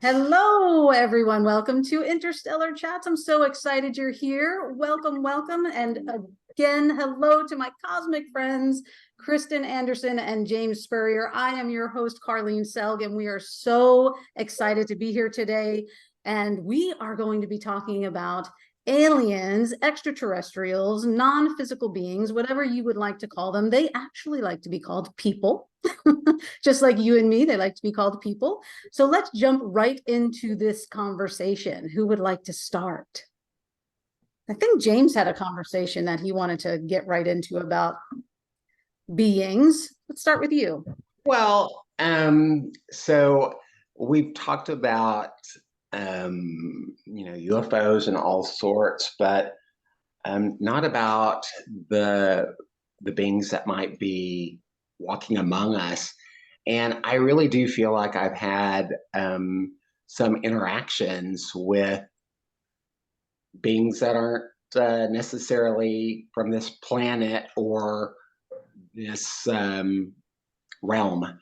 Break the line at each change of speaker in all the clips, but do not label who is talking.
Hello, everyone. Welcome to Interstellar Chats. I'm so excited you're here. Welcome, welcome. And again, hello to my cosmic friends, Kristin Anderson and James Spurrier. I am your host, Carlene Saelg, and we are so excited to be here today. And we are going to be talking about aliens, extraterrestrials, non-physical beings, whatever you would like to call them. They actually like to be called people. Just like you and me, they like to be called people. So let's jump right into this conversation. Who would like to start? I think James had a conversation that he wanted to get right into about beings. Let's start with you.
So we've talked about UFOs and all sorts, but not about the beings that might be walking among us. And I really do feel like I've had some interactions with beings that aren't necessarily from this planet or this realm.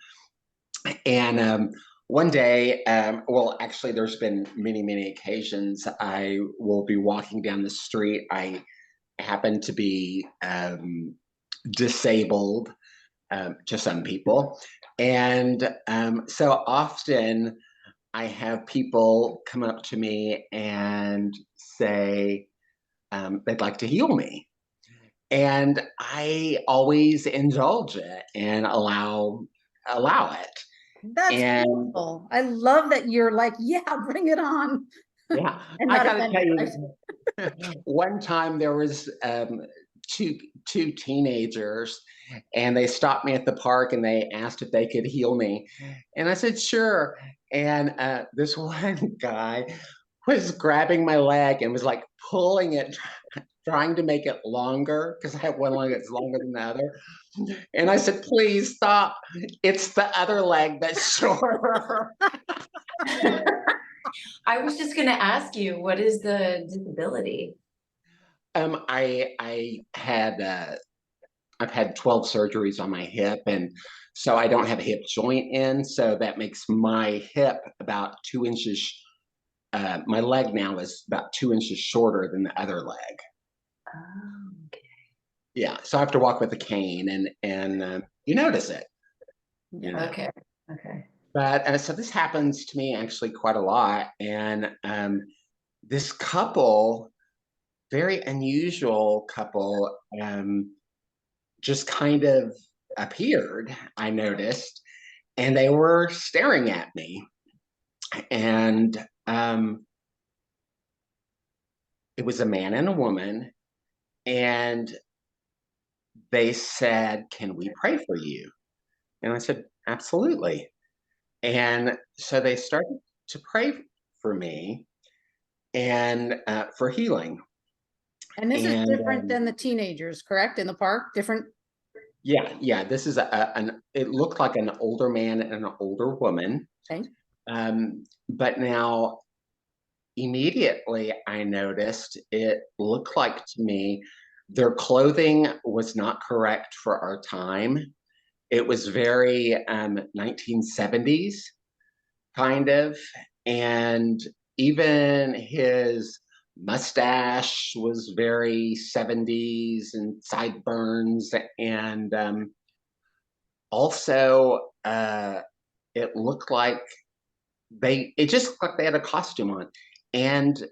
And one day, well, actually, there's been many, many occasions I will be walking down the street. I happen to be disabled to some people. And so often I have people come up to me and say they'd like to heal me. And I always indulge it and allow it.
That's
And
beautiful. I love that you're like, yeah, bring it on.
yeah,
And
I
not
gotta tell
offended, right?
you, one time there was two teenagers, and they stopped me at the park and they asked if they could heal me, and I said sure. And this one guy was grabbing my leg and was like pulling it, trying to make it longer because I have one leg that's longer than the other. And I said, please stop. It's the other leg that's shorter.
I was just going to ask you, what is the disability?
I had I've had 12 surgeries on my hip, and so I don't have a hip joint in, so that makes my hip about 2 inches. My leg now is about 2 inches shorter than the other leg.
Oh, okay.
Yeah, so I have to walk with a cane, and you notice it, you know.
Okay. Okay.
But so this happens to me actually quite a lot, and this couple, very unusual couple, just kind of appeared, I noticed, and they were staring at me. And it was a man and a woman, and they said, can we pray for you? And I said, absolutely. And so they started to pray for me and for healing.
And this is
And
different than the teenagers, correct? In the park, different.
yeah, this is it looked like an older man and an older woman.
Okay.
But now immediately I noticed it looked like to me their clothing was not correct for our time. It was very 1970s kind of, and even his mustache was very 70s and sideburns, and also it looked like it just looked like they had a costume on, and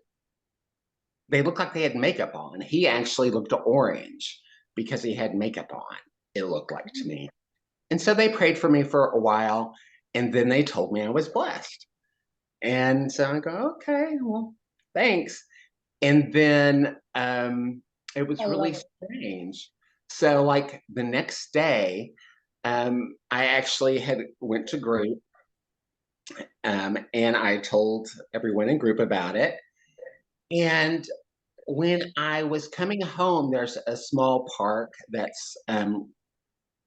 they looked like they had makeup on. He actually looked orange because he had makeup on, it looked like to me. And so they prayed for me for a while, and then they told me I was blessed. And so I go, okay, well, thanks. And then it was
I love
really
it.
strange. So like the next day, I actually had went to group, and I told everyone in group about it. And when I was coming home, there's a small park that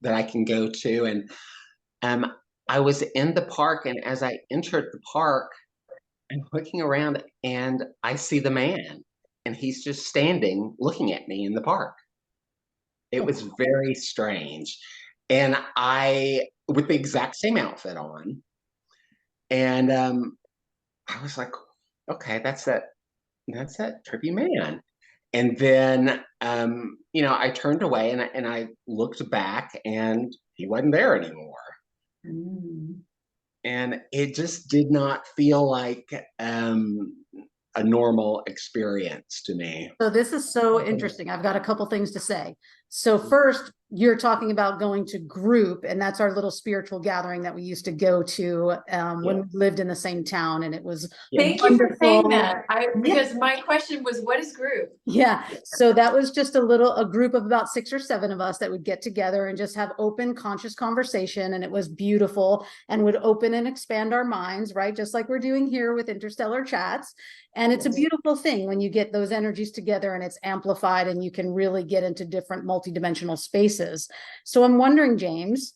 I can go to, and um, I was in the park, and as I entered the park, I'm looking around, and I see the man, and he's just standing, looking at me in the park. It was very strange, and I with the exact same outfit on, and I was like, okay, that's that trippy man. And then, I turned away and I looked back and he wasn't there anymore.
Mm.
And it just did not feel like a normal experience to me.
So this is so interesting. I've got a couple things to say. So first, you're talking about going to group, and that's our little spiritual gathering that we used to go to when we lived in the same town, and it was
Thank you for saying
wonderful.
that.
Yeah.
Because my question was, what is group?
Yeah, so that was just a group of about 6 or 7 of us that would get together and just have open, conscious conversation, and it was beautiful and would open and expand our minds, right? Just like we're doing here with Interstellar Chats. And it's a beautiful thing when you get those energies together and it's amplified and you can really get into different multidimensional spaces. So I'm wondering, James,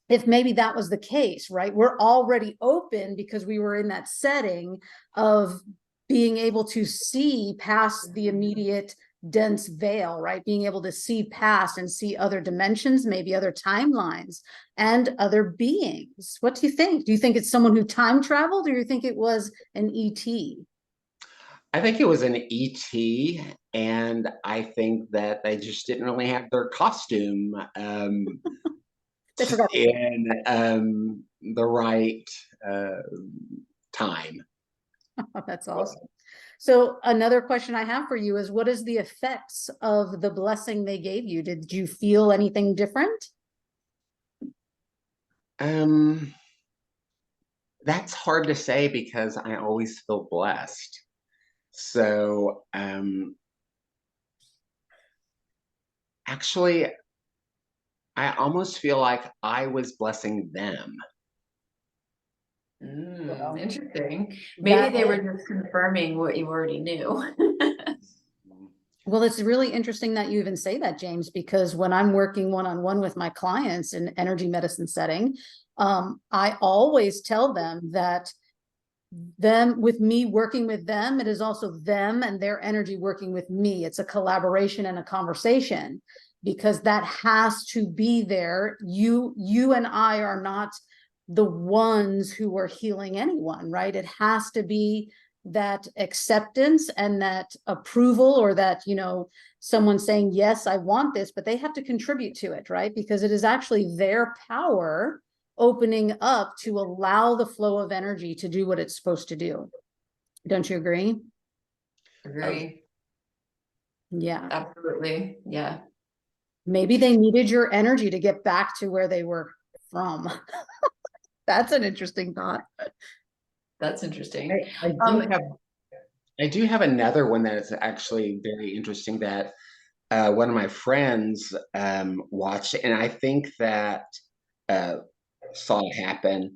if maybe that was the case, right? We're already open because we were in that setting of being able to see past the immediate dense veil, right? Being able to see past and see other dimensions, maybe other timelines and other beings. What do you think? Do you think it's someone who time traveled, or do you think it was an ET?
I think it was an ET, and I think that they just didn't really have their costume
They forgot.
in the right time.
Oh, that's awesome. So another question I have for you is, what is the effects of the blessing they gave you? Did you feel anything different?
Um, that's hard to say because I always feel blessed. So, actually, I almost feel like I was blessing them.
Mm, interesting. Maybe
That
they were just confirming what you already knew.
Well, it's really interesting that you even say that, James, because when I'm working one-on-one with my clients in energy medicine setting, I always tell them that with me working with them, it is also them and their energy working with me. It's a collaboration and a conversation, because that has to be there. You and I are not the ones who are healing anyone, right? It has to be that acceptance and that approval, or that, someone saying, yes, I want this, but they have to contribute to it, right? Because it is actually their power opening up to allow the flow of energy to do what it's supposed to do. Don't you agree?
Agree.
Yeah.
Absolutely. Yeah.
Maybe they needed your energy to get back to where they were from. That's an interesting thought.
That's interesting.
I do have another one that is actually very interesting that one of my friends watched, and I think that saw it happen.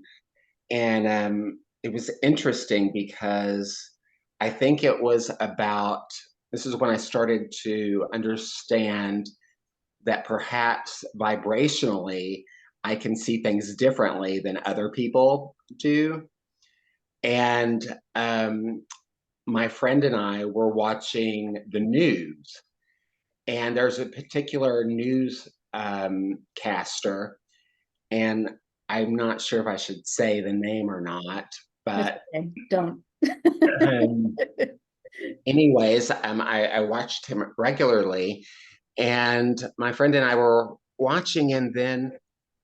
And it was interesting because I think it was about, this is when I started to understand that perhaps vibrationally, I can see things differently than other people do. And my friend and I were watching the news, and there's a particular news caster, and I'm not sure if I should say the name or not, but
Okay, don't.
um, anyways, I watched him regularly, and my friend and I were watching, and then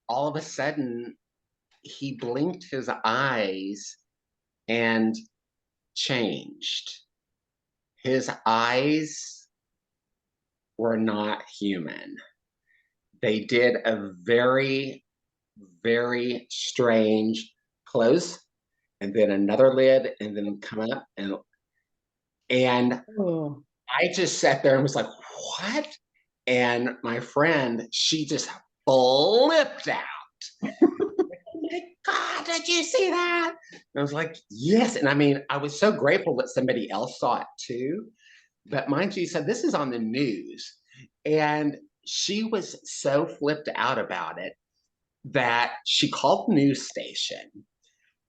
all of a sudden he blinked his eyes and changed. His eyes were not human. They did a very, very strange close, and then another lid, and then come up, and
Oh.
I just sat there and was like, what? And my friend, she just flipped out. Oh my God, did you see that? And I was like, yes. And I mean, I was so grateful that somebody else saw it too. But mind you, said this is on the news. And she was so flipped out about it that she called the news station,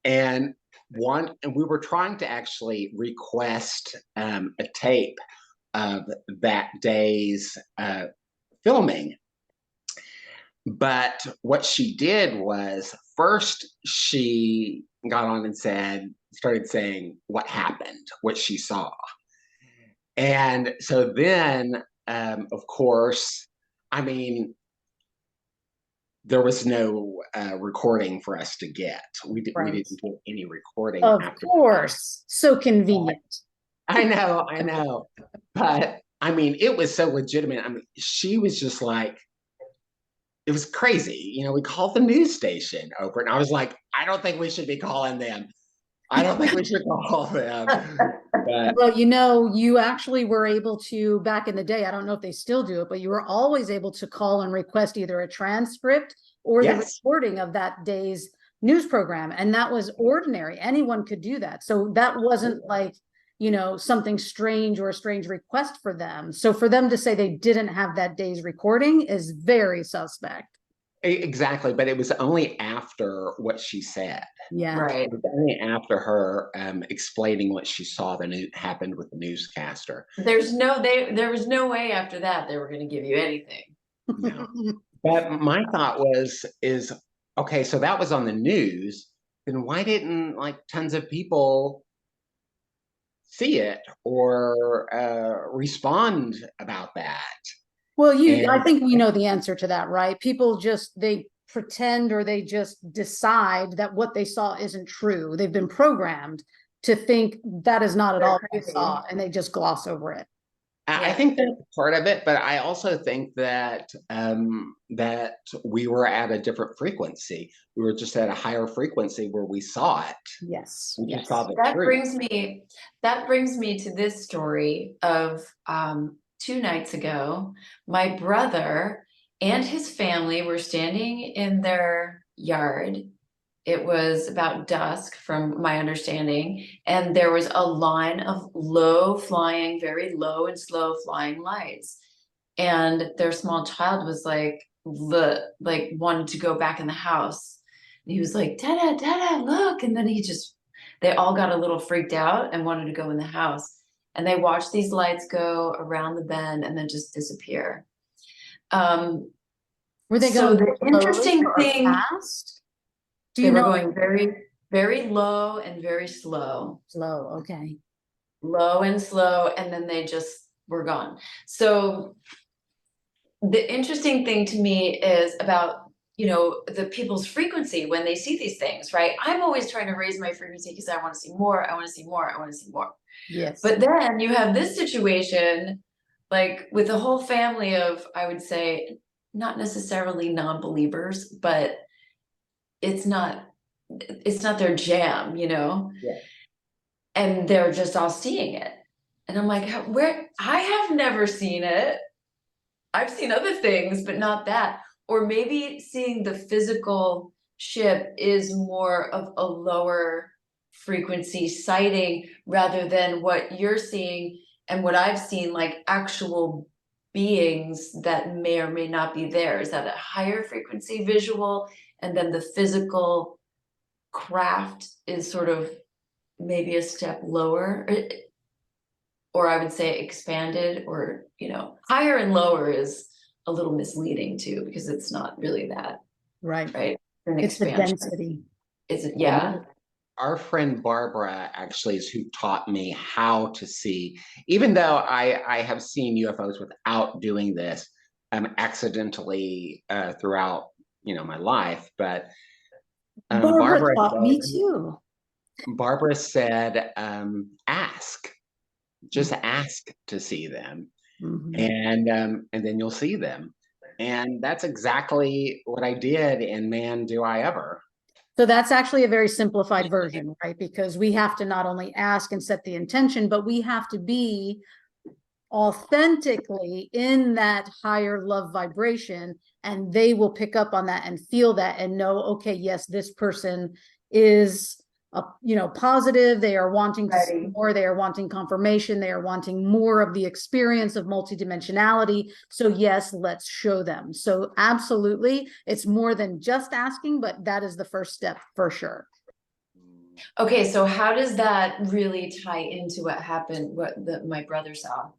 and we were trying to actually request a tape of that day's filming. But what she did was, first she got on and started saying what happened, what she saw. And so then, of course, I mean, there was no recording for us to get. We
Right.
didn't get any recording
Of
after.
course. So convenient.
I know. But I mean, it was so legitimate. I mean, she was just like, it was crazy. You know, we called the news station over, and I was like, I don't think we should be calling them. I don't think we should call them. But
Well, you know, you actually were able to, back in the day, I don't know if they still do it, but you were always able to call and request either a transcript or the
yes,
recording of that day's news program. And that was ordinary. Anyone could do that. So that wasn't like, you know, something strange or a strange request for them. So for them to say they didn't have that day's recording is very suspect.
exactly. But it was only after what she said.
Yeah.
Right.
It was only after her explaining what she saw happened with the newscaster.
There was no way after that they were going to give you anything.
No. But my thought is okay, so that was on the news. Then why didn't like tons of people see it or respond about that?
Well, I
And
think we know the answer to that, right? People just, they pretend or they just decide that what they saw isn't true. They've been programmed to think that is not at all what they saw, and they just gloss over it.
I think that's part of it, but I also think that that we were at a different frequency. We were just at a higher frequency where we saw it.
Yes.
We just
Yes.
saw the
That
truth.
brings me to this story of 2 nights ago, my brother and his family were standing in their yard. It was about dusk from my understanding, and there was a line of very low and slow flying lights. And their small child was like wanted to go back in the house. And he was like, Dada, Dada, look. And then they all got a little freaked out and wanted to go in the house. And they watched these lights go around the bend and then just disappear.
Were they
So
going
the interesting thing,
fast? Do
they
you
were
know?
going very, very low and very slow.
Slow. Okay.
Low and slow, and then they just were gone. So the interesting thing to me is about, you know, the people's frequency when they see these things, right? I'm always trying to raise my frequency because I want to see more, I want to see more, I want to see more.
Yes.
But then you have this situation, like with a whole family of, I would say, not necessarily non-believers, but it's not their jam, you know?
Yeah.
And they're just all seeing it. And I'm like, where? I have never seen it. I've seen other things, but not that. Or maybe seeing the physical ship is more of a lower frequency sighting rather than what you're seeing and what I've seen, like actual beings that may or may not be there. Is that a higher frequency visual? And then the physical craft is sort of maybe a step lower, or I would say expanded, or, you know, higher and lower is a little misleading too, because it's not really that,
Right.
right? An
It's the
expansion.
density.
Is it? Yeah.
Our friend Barbara actually is who taught me how to see, even though I have seen UFOs without doing this accidentally throughout, you know, my life. But
Barbara taught me too.
Barbara said, ask, just ask to see them. And then you'll see them. And that's exactly what I did, and man, do I ever.
So that's actually a very simplified version, right? Because we have to not only ask and set the intention, but we have to be authentically in that higher love vibration, and they will pick up on that and feel that and know, okay, yes, this person is you know, positive. They are wanting to see more. They are wanting confirmation. They are wanting more of the experience of multidimensionality. So yes, let's show them. So absolutely, it's more than just asking, but that is the first step for sure.
Okay, so how does that really tie into what happened, my brother saw?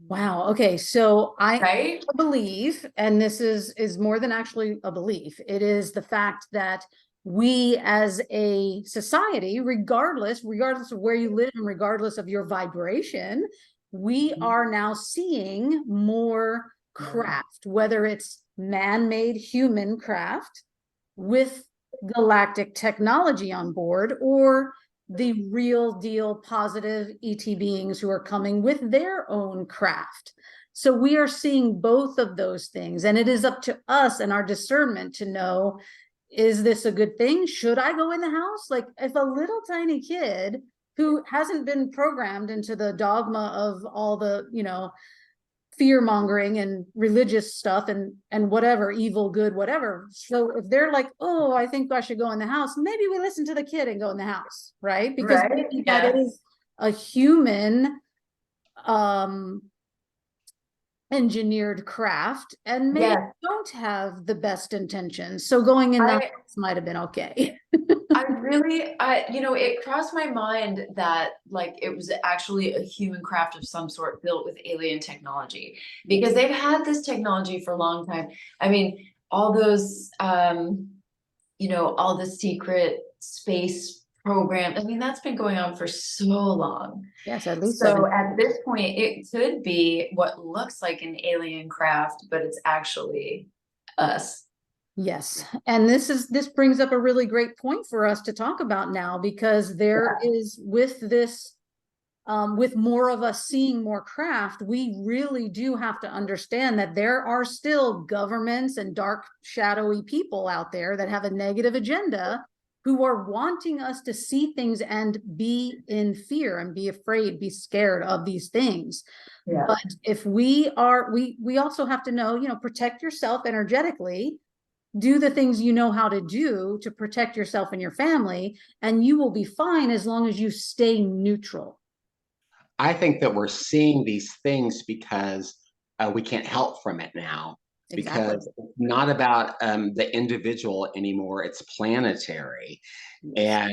Wow. Okay. So
Right?
believe, and this is more than actually a belief. It is the fact that we as a society, regardless of where you live and regardless of your vibration, we are now seeing more craft, whether it's man-made human craft with galactic technology on board, or the real deal positive ET beings who are coming with their own craft. So we are seeing both of those things, and it is up to us and our discernment to know, is this a good thing? Should I go in the house? Like, if a little tiny kid who hasn't been programmed into the dogma of all the, you know, fear mongering and religious stuff and whatever, evil, good, whatever. So if they're like, oh, I think I should go in the house, maybe we listen to the kid and go in the house, right? Because maybe that is a human engineered craft, and maybe don't have the best intentions. So going in that might have been okay.
You know, it crossed my mind that like it was actually a human craft of some sort built with alien technology, because they've had this technology for a long time. I mean, all those, you know, all the secret space programs, I mean, that's been going on for so long.
Yes, at least
so at this point, it could be what looks like an alien craft, but it's actually us.
Yes, and this brings up a really great point for us to talk about now, because there is, with this, with more of us seeing more craft, we really do have to understand that there are still governments and dark, shadowy people out there that have a negative agenda, who are wanting us to see things and be in fear and be afraid, be scared of these things. Yeah. But if we are, we also have to know, you know, protect yourself energetically, do the things you know how to do to protect yourself and your family, and you will be fine as long as you stay neutral.
I think that we're seeing these things because we can't help from it now. Exactly. Because it's not about the individual anymore, it's planetary. Yes.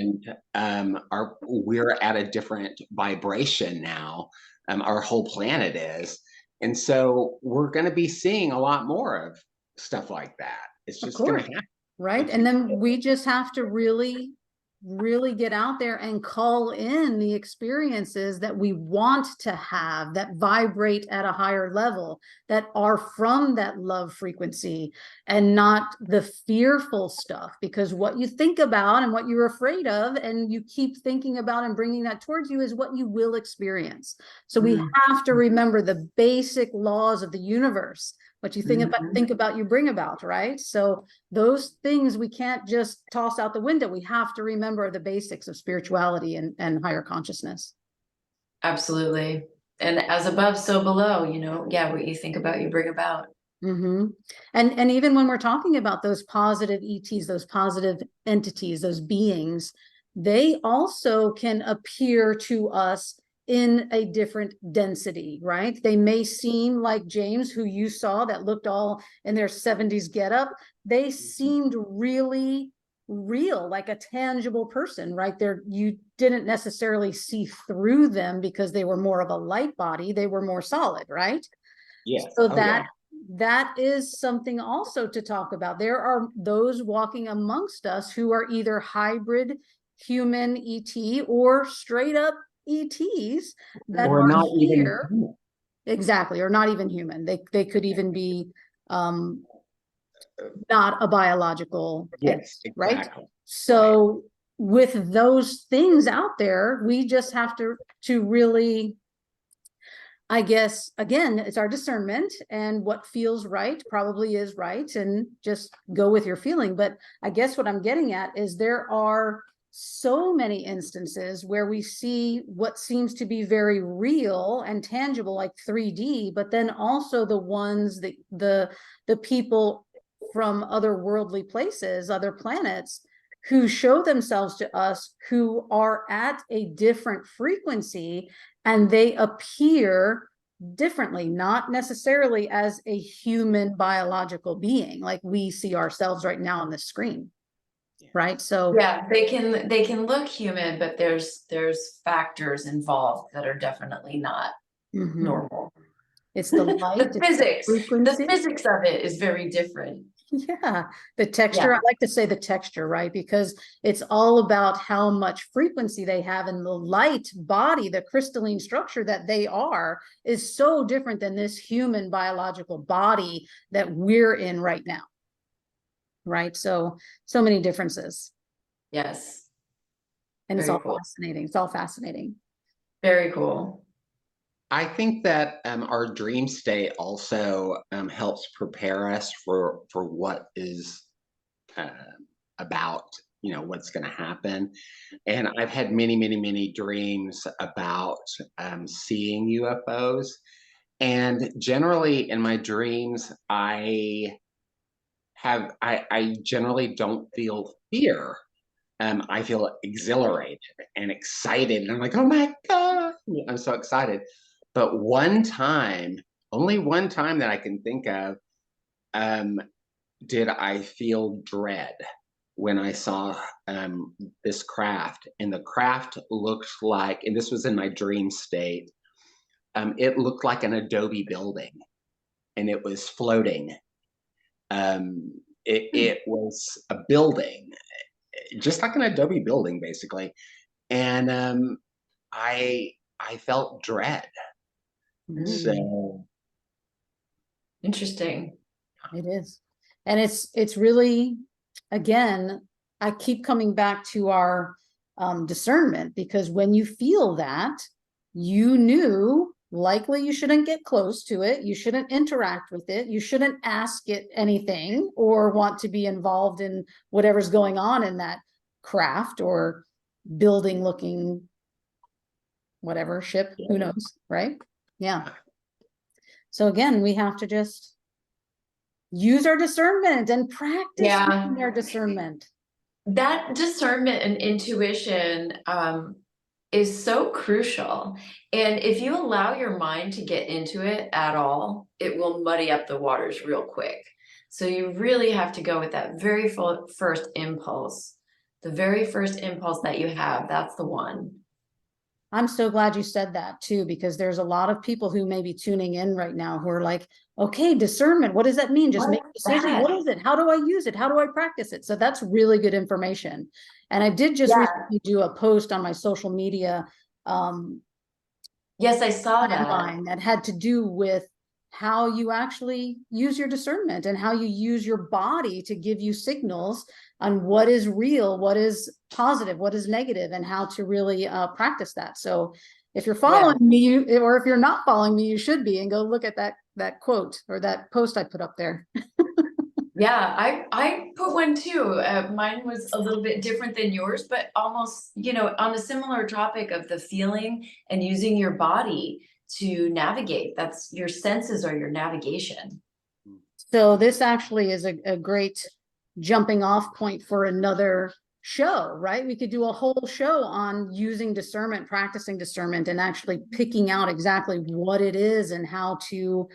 And we're at a different vibration now, our whole planet is. And so we're going to be seeing a lot more of stuff like that. It's just going to happen.
Right. And then we just have to really get out there and call in the experiences that we want to have, that vibrate at a higher level, that are from that love frequency, and not the fearful stuff. Because what you think about and what you're afraid of and you keep thinking about and bringing that towards you is what you will experience. So we have to remember the basic laws of the universe. What you think about, you bring about, right? So those things we can't just toss out the window. We have to remember the basics of spirituality and higher consciousness.
Absolutely. And as above, so below, you know, what you think about, you bring about.
And even when we're talking about those positive ETs, those positive entities, those beings, they also can appear to us in a different density, right? They may seem like James, who you saw that looked all in their 70s getup. They seemed really real, like a tangible person, right? There, you didn't necessarily see through them because they were more of a light body. They were more solid, right?
Yes.
So that is something also to talk about. There are those walking amongst us who are either hybrid human ET or straight up ETs that
or
are
not
here.
Even
exactly, or not even human. They could even be not a biological entity, right? So with those things out there, we just have to really, I guess, again, it's our discernment, and what feels right probably is right, and just go with your feeling. But I guess what I'm getting at is there are so many instances where we see what seems to be very real and tangible, like 3D, but then also the ones that the people from other worldly places, other planets, who show themselves to us, who are at a different frequency, and they appear differently, not necessarily as a human biological being like we see ourselves right now on the screen. Right. So
they can look human, but there's factors involved that are definitely not normal.
It's the light,
the physics of it is very different.
Yeah, the texture, I like to say the texture, right? Because it's all about how much frequency they have, and the light body, the crystalline structure that they are, is so different than this human biological body that we're in right now. Right? So many differences.
Yes.
And it's
Very
all
cool.
fascinating. It's all fascinating.
Very cool.
I think that our dream state also helps prepare us for what is about, what's going to happen. And I've had many, many, many dreams about seeing UFOs. And generally in my dreams, I generally don't feel fear. I feel exhilarated and excited. And I'm like, oh my God, I'm so excited. But one time, only one time that I can think of, did I feel dread when I saw this craft. And the craft looked like, and this was in my dream state, it looked like an Adobe building, and it was floating. It was a building, just like an Adobe building, basically. And I felt dread. So
Interesting.
It is. And it's really, again, I keep coming back to our discernment, because when you feel that, you knew likely you shouldn't get close to it, you shouldn't interact with it, you shouldn't ask it anything or want to be involved in whatever's going on in that craft or building looking whatever ship, who knows, right? Yeah. So again, we have to just use our discernment and practice using our discernment.
That discernment and intuition is so crucial. And if you allow your mind to get into it at all, it will muddy up the waters real quick. So you really have to go with that very first impulse. The very first impulse that you have, that's the one.
I'm so glad you said that too, because there's a lot of people who may be tuning in right now who are like, okay, discernment, what does that mean? Just make a decision. What is it? How do I use it? How do I practice it? So that's really good information. And I did just recently do a post on my social media.
Yes, I saw that.
That had to do with how you actually use your discernment and how you use your body to give you signals on what is real, what is positive, what is negative, and how to really practice that. So if you're following me, or if you're not following me, you should be, and go look at that quote or that post I put up there.
Yeah, I put one too. Mine was a little bit different than yours, but almost, on a similar topic of the feeling and using your body to navigate. That's your senses are your navigation.
So this actually is a great jumping off point for another show, right? We could do a whole show on using discernment, practicing discernment, and actually picking out exactly what it is and how to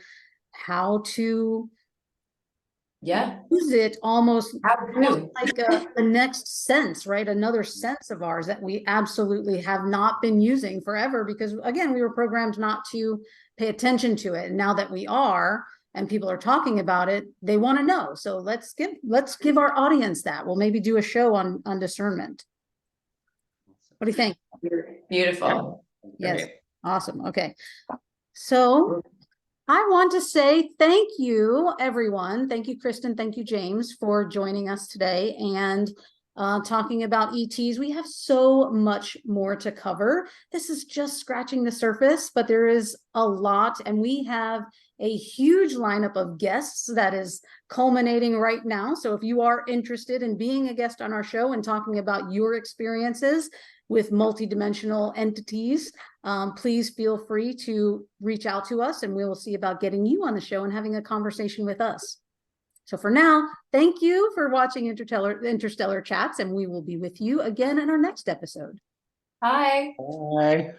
use it almost like a next sense, right? Another sense of ours that we absolutely have not been using forever, because again, we were programmed not to pay attention to it. And now that we are, and people are talking about it, they want to know. So let's give our audience that. We'll maybe do a show on discernment. What do you think?
Beautiful.
Yes. Awesome. Okay. So I want to say thank you, everyone. Thank you, Kristin. Thank you, James, for joining us today and talking about ETs. We have so much more to cover. This is just scratching the surface, but there is a lot, and we have a huge lineup of guests that is culminating right now. So if you are interested in being a guest on our show and talking about your experiences with multidimensional entities, please feel free to reach out to us, and we will see about getting you on the show and having a conversation with us. So for now, thank you for watching Interstellar Chats, and we will be with you again in our next episode.
Bye.
Bye.